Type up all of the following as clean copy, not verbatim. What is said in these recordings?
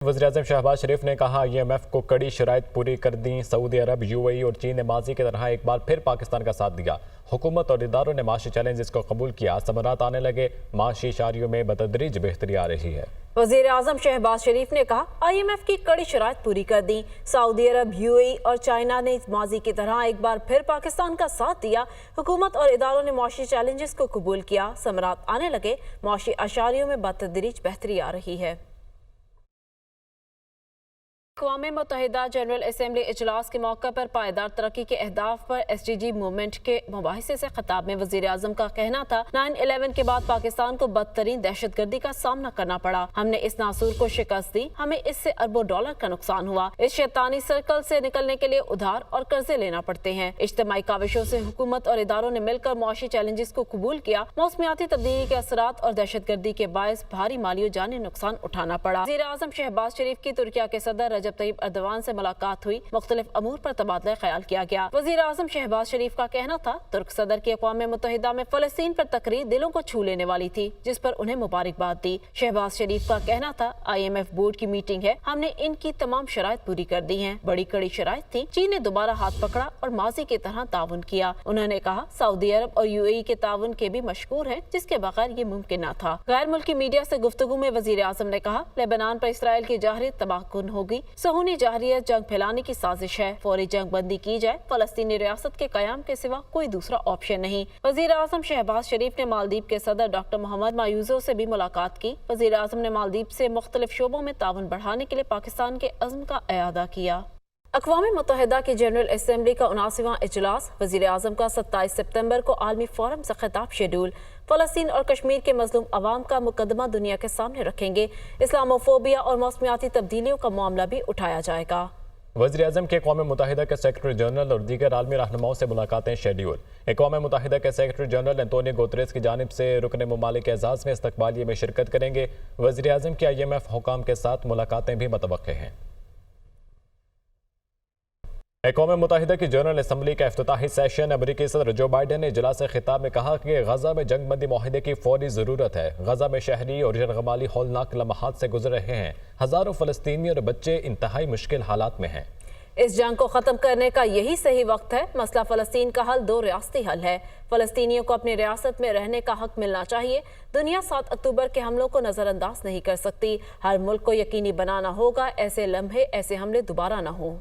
वज़ीर-ए-आज़म शहबाज शरीफ ने कहा IMF को कड़ी शराइत पूरी कर दी। सऊदी अरब, UAE और चीन ने माजी की तरह एक बार फिर पाकिस्तान का साथ दिया। हुकूमत और इदारों ने माशी चैलेंजेस को कबूल किया। समरात आने लगे। माशी इशारियों में बतदरीज बेहतरी आ रही है। वज़ीर-ए-आज़म शहबाज शरीफ ने कहा IMF की कड़ी शराइत पूरी कर दी। सऊदी अरब, UAE और चाइना ने माजी की तरह एक बार फिर पाकिस्तान का साथ दिया। हुकूमत और इदारों ने माशी चैलेंजेस को कबूल किया। समरात आने लगे। माशी इशारियों में बतदरीज बेहतरी आ रही है। अक़वाम मुत्तहिदा जनरल असम्बली इजलास के मौके पर पायदार तरक्की के अहदाफ पर SDG मूवमेंट के मुबाहिसे से खिताब में वज़ीर-ए-आज़म का कहना था 9/11 के बाद पाकिस्तान को बदतरीन दहशतगर्दी का सामना करना पड़ा। हमने इस नासूर को शिकस्त दी। हमें इससे अरबों डॉलर का नुकसान हुआ। इस शैतानी सर्कल से निकलने के लिए उधार और कर्जे लेना पड़ते हैं। इज्तिमाई काविशों से हुकूमत और इदारों ने मिलकर मुआशी चैलेंजेस को कबूल किया। मौसमियाती तब्दीली के असरात और दहशतगर्दी के बायस भारी माली जानी नुकसान उठाना पड़ा। वज़ीर-ए-आज़म शहबाज शरीफ की तुर्किया के सदर रजब तैयब अर्दवान से मुलाकात हुई। मुख्तलिफ अमूर पर तबादला ख्याल किया गया। वज़ीर-ए-आज़म शहबाज शरीफ का कहना था तुर्क सदर की अक़वाम मुत्तहिदा में फ़लस्तीन पर तकरीर दिलों को छू लेने वाली थी, जिस पर उन्हें मुबारकबाद दी। शहबाज शरीफ का कहना था IMF बोर्ड की मीटिंग है, हमने इनकी तमाम शराइत पूरी कर दी हैं। बड़ी कड़ी शराइत थी। चीन ने दोबारा हाथ पकड़ा और माजी की तरह ताउन किया। उन्होंने कहा सऊदी अरब और UAE के ताउन के भी मशकूर हैं, जिसके बगैर ये मुमकिन न था। गैर मुल्की मीडिया से गुफ्तगू में वज़ीर-ए-आज़म ने कहा लेबनान पर इसराइल की जाहरी तबाहकुन होगी। सहूनी जाहरियत जंग फैलाने की साजिश है। फौरी जंग बंदी की जाए। फलस्तीनी रियासत के कयाम के सिवा कोई दूसरा ऑप्शन नहीं। वज़ीर-ए-आज़म शहबाज शरीफ ने मालदीव के सदर डॉक्टर मोहम्मद मायूज़ो से भी मुलाकात की। वज़ीर-ए-आज़म ने मालदीव से मुख्तलिफ शोबों में ताउन बढ़ाने के लिए पाकिस्तान के अज़्म का इआदा किया। अक़वाम मुत्तहिदा की जनरल असम्बली का 79वां इजलास वज़ीर-ए-आज़म का 27 सितंबर को आलमी फोरम से खिताब शेड्यूल। फ़लस्तीन और कश्मीर के मज़लूम अवाम का मुकदमा दुनिया के सामने रखेंगे। इस्लामोफोबिया और मौसमियाती तब्दीलियों का मामला भी उठाया जाएगा। वज़ीर-ए-आज़म के अक़वाम मुत्तहिदा के सेक्रेटरी जनरल और दीगर आलमी रहनुमाओं से मुलाकातें शेड्यूल। अक़वाम मुत्तहिदा के सेक्रेटरी जनरल एंटोनियो गुतरेस की जानिब से रुकन ममालिक के एजाज़ में इस्तक़बालिये में शिरकत करेंगे। वज़ीर-ए-आज़म की IMF हुकाम के साथ मुलाकातें भी मुतवक्किल हैं। अक़वाम मुत्तहिदा की जनरल असम्बली का इफ्तिताही सेशन अमरीकी सदर जो बाइडेन ने इजलास खिताब में कहा कि गजा में जंग बंदी माहिदे की फौरी ज़रूरत है। गजा में शहरी और यरगमाली हौलनाक लम्हात से गुजर रहे हैं। हज़ारों फ़लस्तीनी और बच्चे इंतहाई मुश्किल हालात में हैं। इस जंग को ख़त्म करने का यही सही वक्त है। मसला फ़लस्तीन का हल 2 रियासती हल है। फ़लस्तीनियों को अपनी रियासत में रहने का हक मिलना चाहिए। दुनिया 7 अक्टूबर के हमलों को नज़रअंदाज नहीं कर सकती। हर मुल्क को यकीनी बनाना होगा ऐसे लम्हे, ऐसे हमले दोबारा न हों।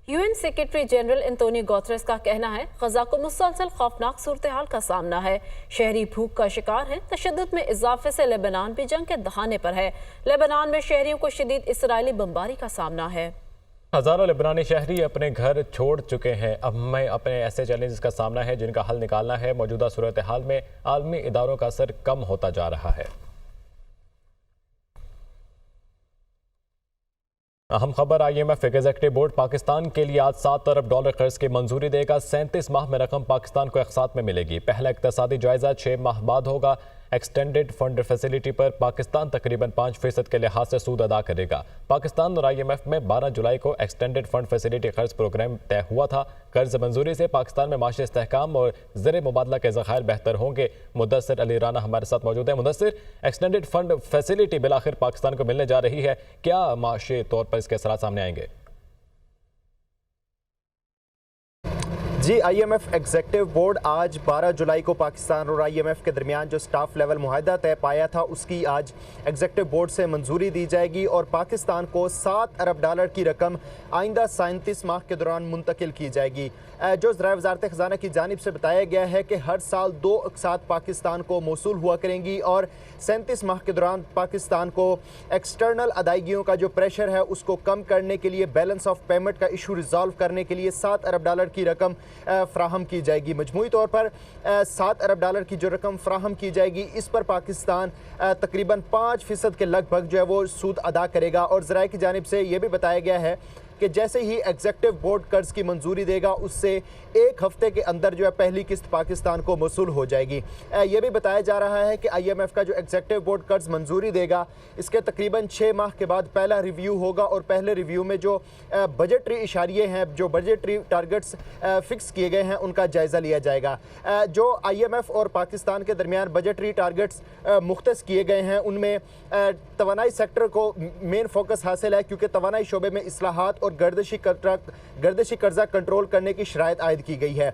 UN secretary general Antonio Guterres का कहना है गजा को मुसलसल खौफनाक सूरत हाल का सामना है। शहरी भूख का शिकार है। तशद्दुद में इजाफे से लेबनान भी जंग के दहाने पर है। लेबनान में शहरियों को शदीद इसराइली बमबारी का सामना है। हज़ारों लेबनानी शहरी अपने घर छोड़ चुके हैं। अब हमें अपने ऐसे चैलेंजेस का सामना है जिनका हल निकालना है। मौजूदा सूरत हाल में आलमी इदारों का असर कम होता जा रहा है। अहम खबर IMF एग्जीक्यूटिव बोर्ड पाकिस्तान के लिए आज $7 अरब कर्ज की मंजूरी देगा। 37 माह में रकम पाकिस्तान को एकसाथ में मिलेगी। पहला इक्तसादी जायजा 6 माह बाद होगा। एक्सटेंडेड फंड फैसिलिटी पर पाकिस्तान तकरीबन 5% के लिहाज से सूद अदा करेगा। पाकिस्तान और IMF में 12 जुलाई को एक्सटेंडेड फंड फैसिलिटी कर्ज प्रोग्राम तय हुआ था। कर्ज मंजूरी से पाकिस्तान में माशी इस्तेहकाम और ज़र मुबादला के ज़खायर बेहतर होंगे। मुदस्सिर अली राना हमारे साथ मौजूद है। मुदस्सिर, एक्सटेंडेड फंड फैसिलिटी बिलाखिर पाकिस्तान को मिलने जा रही है, क्या माशी तौर पर इसके असरात सामने आएंगे? जी, IMF एग्जीक्यूटिव बोर्ड आज 12 जुलाई को पाकिस्तान और IMF के दरमियान जो स्टाफ लेवल मुआहदा तय पाया था उसकी आज एग्जीक्यूटिव बोर्ड से मंजूरी दी जाएगी और पाकिस्तान को $7 अरब की रकम आइंदा 37 माह के दौरान मुंतकिल की जाएगी। जो ज़राए वज़ारत ख़ज़ाना की जानिब से बताया गया है कि हर साल 2 अक़सात पाकिस्तान को मौसूल हुआ करेंगी और 37 माह के दौरान पाकिस्तान को एक्सटर्नल अदायगियों का जो प्रेशर है उसको कम करने के लिए, बैलेंस ऑफ पेमेंट का इशू रिजॉल्व करने के लिए $7 अरब की रकम फ्राहम की जाएगी। मजमूई तौर पर $7 अरब की जो रकम फ्राहम की जाएगी इस पर पाकिस्तान तकरीबन 5% के लगभग जो है वो सूद अदा करेगा। और ज़राए की जानिब से ये भी बताया गया है कि जैसे ही एग्जीक्यूटिव बोर्ड कर्ज की मंजूरी देगा उससे 1 हफ्ते के अंदर जो है पहली किस्त पाकिस्तान को मौसूल हो जाएगी। यह भी बताया जा रहा है कि IMF का जो एग्जीक्यूटिव बोर्ड कर्ज मंजूरी देगा इसके तकरीबन 6 माह के बाद पहला रिव्यू होगा और पहले रिव्यू में जो बजटरी इशारिये हैं, जो बजटरी टारगेट्स फिक्स किए गए हैं उनका जायज़ा लिया जाएगा। जो IMF और पाकिस्तान के दरमियान बजटरी टारगेट्स मुख्तस किए गए हैं उनमें तवानाई सेक्टर को मेन फोकस हासिल है, क्योंकि तवानाई शोबे में इस्लाहात और गर्दिशी कर्जा कंट्रोल करने की शराइत आयद की गई है।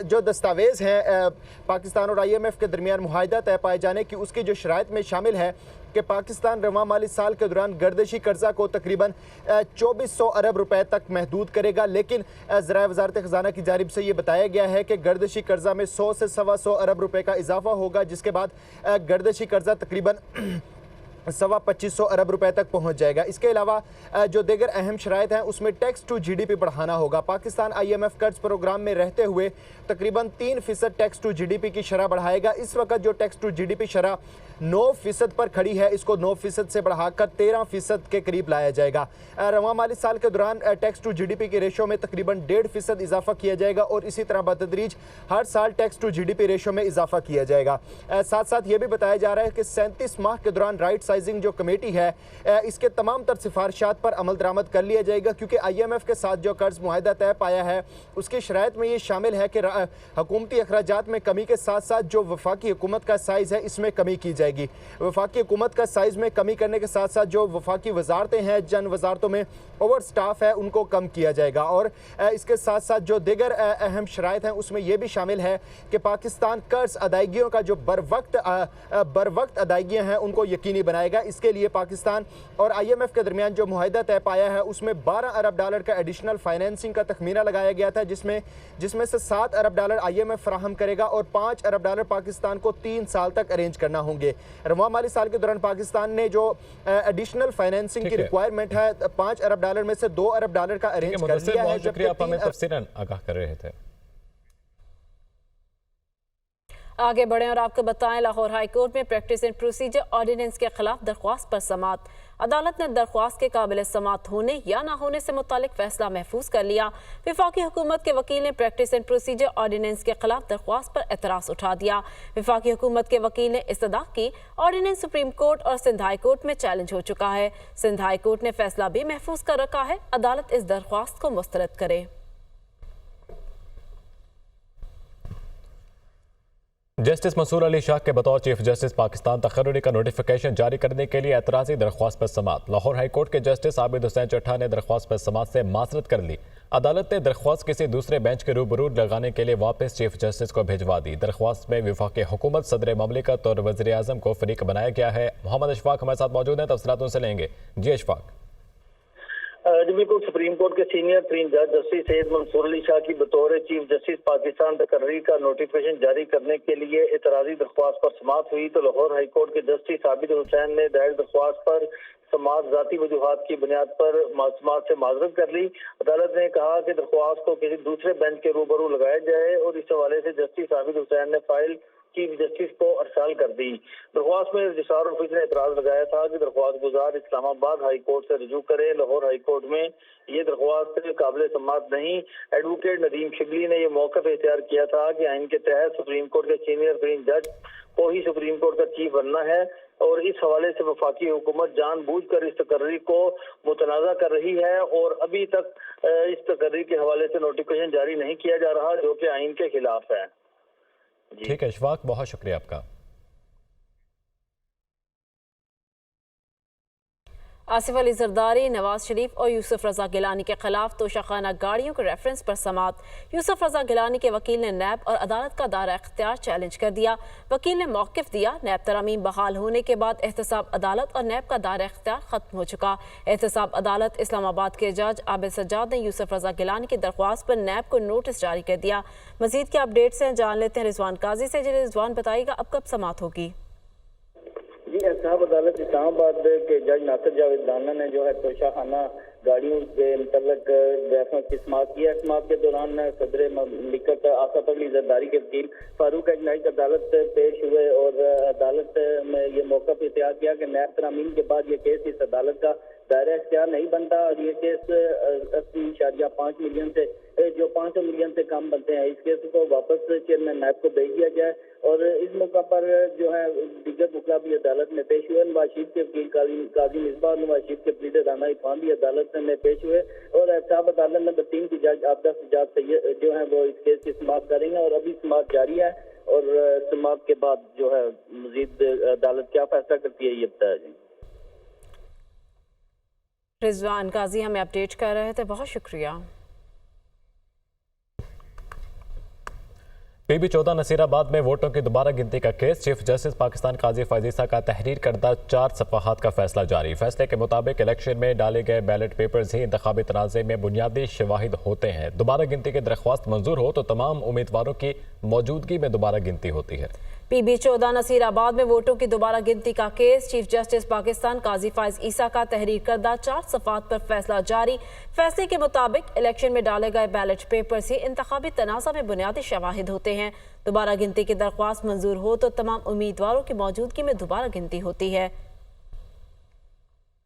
जो दस्तावेज़ हैं पाकिस्तान और IMF के दरमियान मुआहिदा तय पाए जाने की, उसकी जो शराइत में शामिल है कि पाकिस्तान रवां माली साल के दौरान गर्दिशी कर्जा को तकरीबन 2400 अरब रुपए तक महदूद करेगा, लेकिन ज़राए वज़ारत ख़ज़ाना की जानिब से ये बताया गया है कि गर्दिशी कर्जा में 100 से 125 अरब रुपए का इजाफा होगा, जिसके बाद गर्दिशी कर्जा तकरीबन 2500 अरब रुपए तक पहुंच जाएगा। इसके अलावा जो दीगर अहम शराइत हैं उसमें टैक्स टू GDP बढ़ाना होगा। पाकिस्तान IMF कर्ज प्रोग्राम में रहते हुए तकरीबन 3% टैक्स टू GDP की शरह बढ़ाएगा। इस वक्त जो टैक्स टू GDP शरह 9% पर खड़ी है, इसको 9% से बढ़ाकर 13% के करीब लाया जाएगा। रवां माली साल के दौरान टैक्स टू GDP के रेशो में तकरीबन 1.5% इजाफा किया जाएगा और इसी तरह बतदरीज हर साल टैक्स टू GDP रेशो में इजाफा किया जाएगा। साथ साथ ये भी बताया जा रहा है कि 37 माह के दौरान राइट साइजिंग जो कमेटी है इसके तमाम तर सिफारिशात पर अमल दरामद कर लिया जाएगा, क्योंकि IMF के साथ जो कर्ज मुआहिदा तय पाया है उसकी शराइत में ये शामिल है कि हुकूमती अखराजात में कमी के साथ साथ जो वफाकी हुकूमत का साइज़ है इसमें कमी की जाएगी। वफाकी हुकूमत का साइज़ में कमी करने के साथ साथ जो वफाकी वजारतें हैं, जन वजारतों में ओवर स्टाफ है, उनको कम किया जाएगा। और इसके साथ साथ जो दीगर अहम शराइत हैं उसमें यह भी शामिल है कि पाकिस्तान कर्ज अदायगियों का जो बर वक्त अदायगियाँ हैं उनको यकीनी बनाएगा। इसके लिए पाकिस्तान और IMF के दरमियान जो मुआहिदा तय पाया है उसमें $12 अरब का एडिशनल फाइनेंसिंग का तखमीना लगाया गया था, जिसमें से $7 अरब IMF फराहम करेगा और $5 अरब पाकिस्तान को 3 साल तक अरेंज करना होंगे। रवां माली साल के दौरान पाकिस्तान ने जो एडिशनल फाइनेंसिंग की रिक्वायरमेंट है $5 अरब में से $2 अरब का अरेंज कर दिया है। शुक्रिया, आप हमें तफसीलन आगाह कर रहे थे। आगे बढ़ें और आपको बताएं, लाहौर हाई कोर्ट में प्रैक्टिस एंड प्रोसीजर ऑर्डिनेंस के खिलाफ दरख्वास्त पर समाअत। अदालत ने दरख्वास्त के काबिल समाअत होने या ना होने से मुतालिक फैसला महफूज कर लिया। विफाकी हुकूमत के वकील ने प्रैक्टिस एंड प्रोसीजर ऑर्डिनेंस के खिलाफ दरख्वास्त पर एतराज़ उठा दिया। विफाकी हुकूमत के वकील ने इस्तदा की ऑर्डिनेंस सुप्रीम कोर्ट और सिंध हाई कोर्ट में चैलेंज हो चुका है। सिंध हाई कोर्ट ने फैसला भी महफूज कर रखा है। अदालत इस दरख्वास्त को मुस्तरद करे। जस्टिस मंसूर अली शाह के बतौर चीफ जस्टिस पाकिस्तान तकर्रुरी का नोटिफिकेशन जारी करने के लिए एतराज़ी दरख्वास्त पर समाअत। लाहौर हाई कोर्ट के जस्टिस आबिद हुसैन चट्ठा ने दरख्वास्त पर समाअत से माजरत कर ली। अदालत ने दरख्वास्त किसी दूसरे बेंच के रूबरू लगाने के लिए वापस चीफ जस्टिस को भिजवा दी। दरख्वास्त में वफाकी हुकूमत, सदर ममलिकत और वज़ीर आज़म को फरीक बनाया गया है। मोहम्मद अशफाक हमारे साथ मौजूद हैं, तफसीलात उनसे लेंगे। जी अशफाक। जी बिल्कुल, सुप्रीम कोर्ट के सीनियर तरीन जज जस्टिस सैयद मंसूर अली शाह की बतौर चीफ जस्टिस पाकिस्तान तकर्री का नोटिफिकेशन जारी करने के लिए एतराज़ी दरख्वास्त पर समाअत हुई तो लाहौर हाई कोर्ट के जस्टिस आबिद हुसैन ने दायर दरख्वास्त पर समाअत ज़ाती वजूहात की बुनियाद पर समाअत से माजरत कर ली। अदालत ने कहा कि दरख्वास्त को किसी दूसरे बेंच के रूबरू लगाया जाए और इस हवाले से जस्टिस आबिद हुसैन ने फाइल चीफ जस्टिस को अरसाल कर दी। दरख्वास्त में रजिस्ट्रार ऑफिस ने एतराज लगाया था कि दरख्वास्त गुजार इस्लामाबाद हाई कोर्ट से रजू करे। लाहौर हाई कोर्ट में ये दरख्वास्त काबिल समाअत नहीं। एडवोकेट नदीम शिबली ने यह मौक़िफ़ इख्तियार किया था कि आइन के तहत सुप्रीम कोर्ट के सीनियर तरीन जज को ही सुप्रीम कोर्ट का चीफ बनना है और इस हवाले से वफाकी हुकूमत जानबूझकर इस तकर्री को मुतनाज़ा कर रही है और अभी तक इस तकर्री के हवाले से नोटिफिकेशन जारी नहीं किया जा रहा, जो कि आइन के खिलाफ है। ठीक है अशफाक, बहुत शुक्रिया आपका। आसिफ अली जरदारी, नवाज शरीफ और यूसुफ रजा गिलानी के खिलाफ तोशाखाना गाड़ियों के रेफरेंस पर समाअत। यूसुफ रजा गिलानी के वकील ने नैब और अदालत का दायरा इख्तियार चैलेंज कर दिया। वकील ने मौक़िफ़ दिया, नैब तरामीम बहाल होने के बाद एहतसाब अदालत और नैब का दायरा इख्तियार खत्म हो चुका। एहतसाब अदालत इस्लामाबाद के जज आबिद सज्जाद ने यूसुफ रजा गिलानी की दरख्वास्त पर नैब को नोटिस जारी कर दिया। मजीद के अपडेट्स हैं, जान लेते हैं रिजवान काजी से। रिजवान, बताइएगा अब कब समाअत होगी? जी, एहतसाब अदालत इस्लामाबाद के जज नासिर जावेद राना ने जो है तोशाखाना गाड़ियों के मतलब रेफरेंस की समाअत किया। समाअत के दौरान सदर ममलिकत आसिफ अली जरदारी के वकील फारूक अजनाई अदालत पेश हुए और अदालत में ये मौक़िफ़ इख्तियार किया कि नैब तरामीम के बाद ये केस इस अदालत का दायरा इख्तियार नहीं बनता और ये केस 80.5 मिलियन से जो 500 मिलियन से कम बनते हैं, इस केस को वापस चेयरमैन नायब को भेज दिया जाए। और इस मौका पर जो है दीगर वकला भी अदालत में पेश हुए। नवाज शरीफ के वकील काजी मिसबा और नवाज शरीफ के प्लीडर राना इरफान भी अदालत में पेश हुए और एहतसाब अदालत नंबर 3 की जज आबदा सज्जाद सैयद जो है वो इस केस की समाअत करेंगे और अभी समाअत जारी है और समाअत के बाद जो है मजीद अदालत क्या फैसला करती है ये बताया जाए। रिजवान काजी हमें अपडेट कर रहे थे, बहुत शुक्रिया। PB 14 नसीराबाद में वोटों की दोबारा गिनती का केस। चीफ जस्टिस पाकिस्तान काजी फैजीसा का तहरीर करदा 4 सफ़हात का फैसला जारी। फैसले के मुताबिक इलेक्शन में डाले गए बैलेट पेपर्स ही इंतखाबी तनाज़े में बुनियादी शवाहिद होते हैं। दोबारा गिनती की दरख्वास्त मंजूर हो तो तमाम उम्मीदवारों की मौजूदगी में दोबारा गिनती होती है। PB 14 नसीराबाद में वोटों की दोबारा गिनती का केस। चीफ जस्टिस पाकिस्तान काजी फैज ईसा का तहरीर करदा 4 सफ़हात पर फैसला जारी। फैसले के मुताबिक इलेक्शन में डाले गए बैलेट पेपर्स ही इंतखाबी तनाज़ा में बुनियादी शवाहिद होते हैं। दोबारा गिनती की दरख्वास्त मंजूर हो तो तमाम उम्मीदवारों की मौजूदगी में दोबारा गिनती होती है।